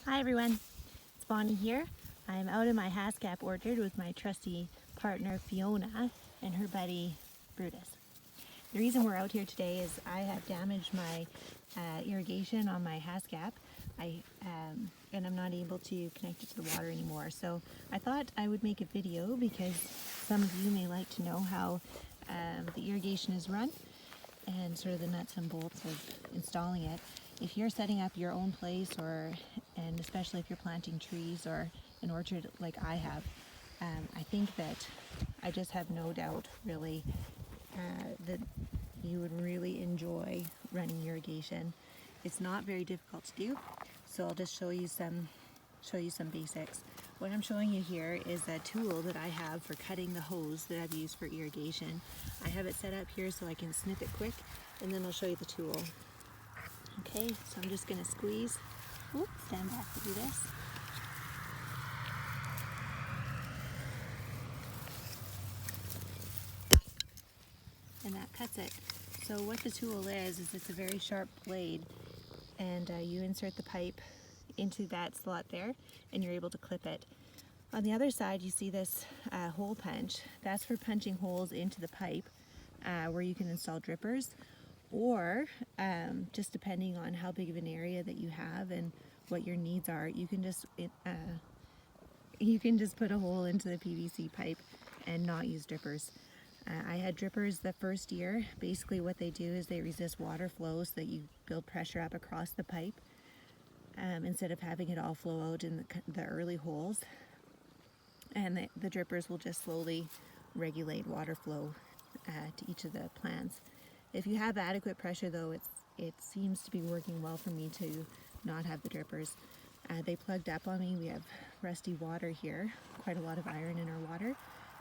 Hi everyone, it's Bonnie here. I'm out in my Haskap orchard with my trusty partner Fiona and her buddy Brutus. The reason we're out here today is I have damaged my irrigation on my Haskap. And I'm not able to connect it to the water anymore. So I thought I would make a video because some of you may like to know how the irrigation is run and sort of the nuts and bolts of installing it. If you're setting up your own place, and especially if you're planting trees or an orchard like I have, I think that I just have no doubt really that you would really enjoy running irrigation. It's not very difficult to do, so I'll just show you some basics. What I'm showing you here is a tool that I have for cutting the hose that I've used for irrigation. I have it set up here so I can snip it quick, and then I'll show you the tool. Okay, so I'm just going to squeeze. Oops, stand back to do this. And that cuts it. So what the tool is it's a very sharp blade, and you insert the pipe into that slot there, and you're able to clip it. On the other side, you see this hole punch. That's for punching holes into the pipe where you can install drippers, or just depending on how big of an area that you have and what your needs are, you can just put a hole into the PVC pipe and not use drippers. I had drippers the first year. Basically what they do is they resist water flow so that you build pressure up across the pipe instead of having it all flow out in the early holes. And the drippers will just slowly regulate water flow to each of the plants. If you have adequate pressure though, it seems to be working well for me to not have the drippers. They plugged up on me. We have rusty water here, quite a lot of iron in our water,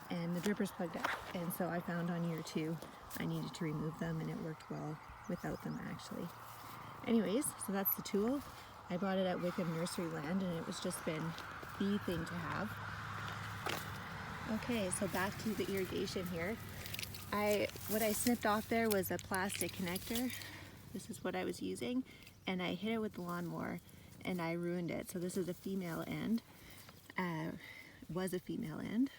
and the drippers plugged up. And so I found on year 2 I needed to remove them, and it worked well without them actually. Anyways, so that's the tool. I bought it at Wickham Nursery Land, and it was just been the thing to have. Okay, so back to the irrigation here. What I snipped off there was a plastic connector. This is what I was using, and I hit it with the lawnmower and I ruined it. So this is a female end. Was a female end.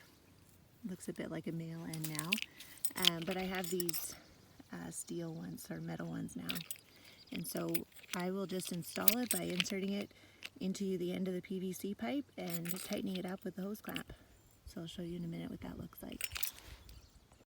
Looks a bit like a male end now. But I have these steel ones or metal ones now. And so I will just install it by inserting it into the end of the PVC pipe and tightening it up with the hose clamp. So I'll show you in a minute what that looks like.